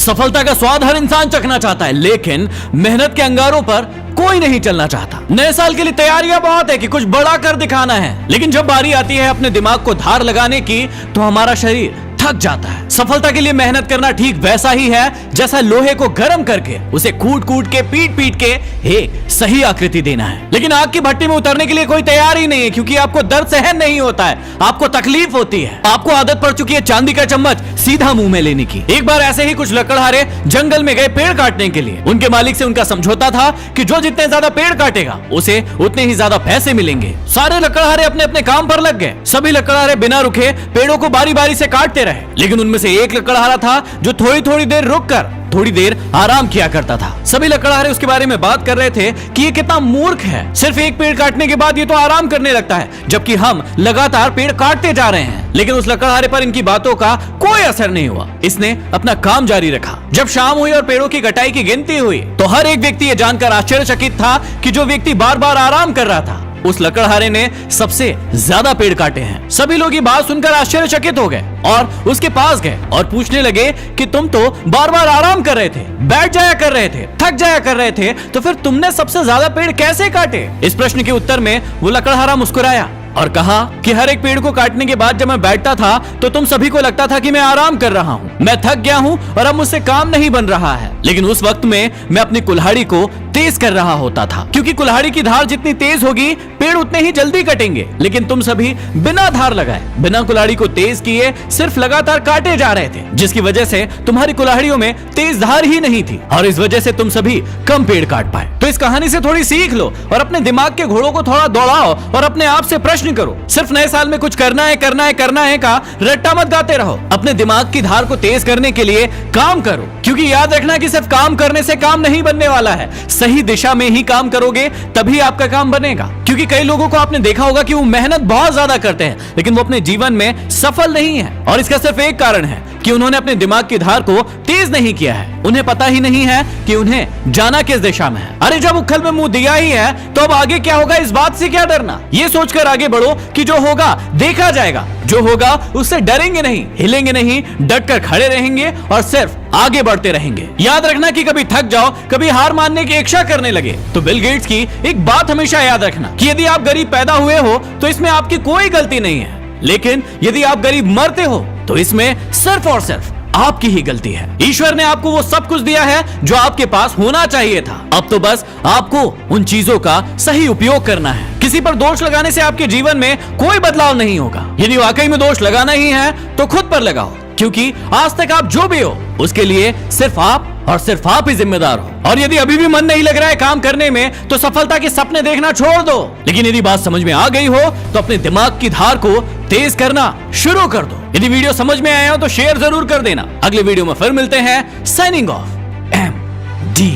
सफलता का स्वाद हर इंसान चखना चाहता है, लेकिन मेहनत के अंगारों पर कोई नहीं चलना चाहता। नए साल के लिए तैयारियां बहुत है कि कुछ बड़ा कर दिखाना है, लेकिन जब बारी आती है अपने दिमाग को धार लगाने की तो हमारा शरीर थक जाता है। सफलता के लिए मेहनत करना ठीक वैसा ही है जैसा लोहे को गर्म करके उसे कूट कूट के पीट पीट के एक सही आकृति देना है। लेकिन आग की भट्टी में उतरने के लिए कोई तैयार ही नहीं है, क्योंकि आपको दर्द सहन नहीं होता है, आपको तकलीफ होती है, आपको आदत पड़ चुकी है चांदी का चम्मच सीधा मुंह में लेने की। एक बार ऐसे ही कुछ लकड़हारे जंगल में गए पेड़ काटने के लिए। उनके मालिक से उनका समझौता था कि जो जितने ज्यादा पेड़ काटेगा उसे उतने ही ज्यादा पैसे मिलेंगे। सारे लकड़हारे अपने अपने काम पर लग गए। सभी लकड़हारे बिना रुके पेड़ों को बारी बारी से काटते रहे, लेकिन उनमें से एक लकड़हारा था जो थोड़ी थोड़ी देर रुककर थोड़ी देर आराम किया करता था। सभी लकड़हारे उसके बारे में बात कर रहे थे कि ये कितना मूर्ख है, सिर्फ एक पेड़ काटने के बाद ये तो आराम करने लगता है, जबकि हम लगातार पेड़ काटते जा रहे हैं। लेकिन उस लकड़हारे पर इनकी बातों का कोई असर नहीं हुआ। इसने अपना काम जारी रखा। जब शाम हुई और पेड़ों की कटाई की गिनती हुई तो हर एक व्यक्ति ये जानकर आश्चर्यचकित था कि जो व्यक्ति बार बार आराम कर रहा था उस लकड़हारे ने सबसे ज्यादा पेड़ काटे हैं। सभी लोग ये बात सुनकर आश्चर्यचकित हो गए और उसके पास गए और पूछने लगे कि तुम तो बार बार आराम कर रहे थे, बैठ जाया कर रहे थे, थक जाया कर रहे थे, तो फिर तुमने सबसे ज्यादा पेड़ कैसे काटे? इस प्रश्न के उत्तर में वो लकड़हारा मुस्कुराया और कहा कि हर एक पेड़ को काटने के बाद जब मैं बैठता था तो तुम सभी को लगता था कि मैं आराम कर रहा हूँ, मैं थक गया हूँ और अब मुझसे काम नहीं बन रहा है। लेकिन उस वक्त में मैं अपनी कुल्हाड़ी को तेज कर रहा होता था, क्योंकि कुल्हाड़ी की धार जितनी तेज होगी पेड़ उतने ही जल्दी कटेंगे। लेकिन तुम सभी बिना धार लगाए, बिना कुल्हाड़ी को तेज किए सिर्फ लगातार काटे जा रहे थे, जिसकी वजह से तुम्हारी कुल्हाड़ियों में तेज धार ही नहीं थी और इस वजह से तुम सभी कम पेड़ काट पाए। तो इस कहानी से थोड़ी सीख लो और अपने दिमाग के घोड़ों को थोड़ा दौड़ाओ और अपने आप से प्रश्न करो। सिर्फ नए साल में कुछ करना है करना है करना है का रट्टा मत गाते रहो। अपने दिमाग की धार को तेज करने के लिए काम करो, क्योंकि याद रखना कि सिर्फ काम करने से काम नहीं बनने वाला है, सही दिशा में ही काम करोगे तभी आपका काम बनेगा। क्योंकि कई लोगों को आपने देखा होगा कि वो मेहनत बहुत ज्यादा करते हैं लेकिन वो अपने जीवन में सफल नहीं है, और इसका सिर्फ एक कारण है कि उन्होंने अपने दिमाग की धार को तेज नहीं किया है। उन्हें पता ही नहीं है कि उन्हें जाना किस दिशा में है। अरे जब उखल में मुंह दिया ही है तो अब आगे क्या होगा इस बात से क्या डरना। ये सोचकर आगे बढ़ो कि जो होगा देखा जाएगा, जो होगा उससे डरेंगे नहीं, हिलेंगे नहीं, डट कर खड़े रहेंगे और सिर्फ आगे बढ़ते रहेंगे। याद रखना कि कभी थक जाओ, कभी हार मानने की इच्छा करने लगे तो बिल गेट्स की एक बात हमेशा याद रखना कि यदि आप गरीब पैदा हुए हो तो इसमें आपकी कोई गलती नहीं है, लेकिन यदि आप गरीब मरते हो तो इसमें सिर्फ और सिर्फ आपकी ही गलती है। ईश्वर ने आपको वो सब कुछ दिया है जो आपके पास होना चाहिए था। अब तो बस आपको उन चीजों का सही उपयोग करना है। किसी पर दोष लगाने से आपके जीवन में कोई बदलाव नहीं होगा। यदि वाकई में दोष लगाना ही है तो खुद पर लगाओ, क्योंकि आज तक आप जो भी हो उसके लिए सिर्फ आप और सिर्फ आप ही जिम्मेदार हो। और यदि अभी भी मन नहीं लग रहा है काम करने में तो सफलता के सपने देखना छोड़ दो। लेकिन यदि बात समझ में आ गई हो तो अपने दिमाग की धार को तेज करना शुरू कर दो। यदि वीडियो समझ में आया हो तो शेयर जरूर कर देना। अगले वीडियो में फिर मिलते हैं। Signing off, MD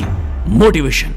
motivation.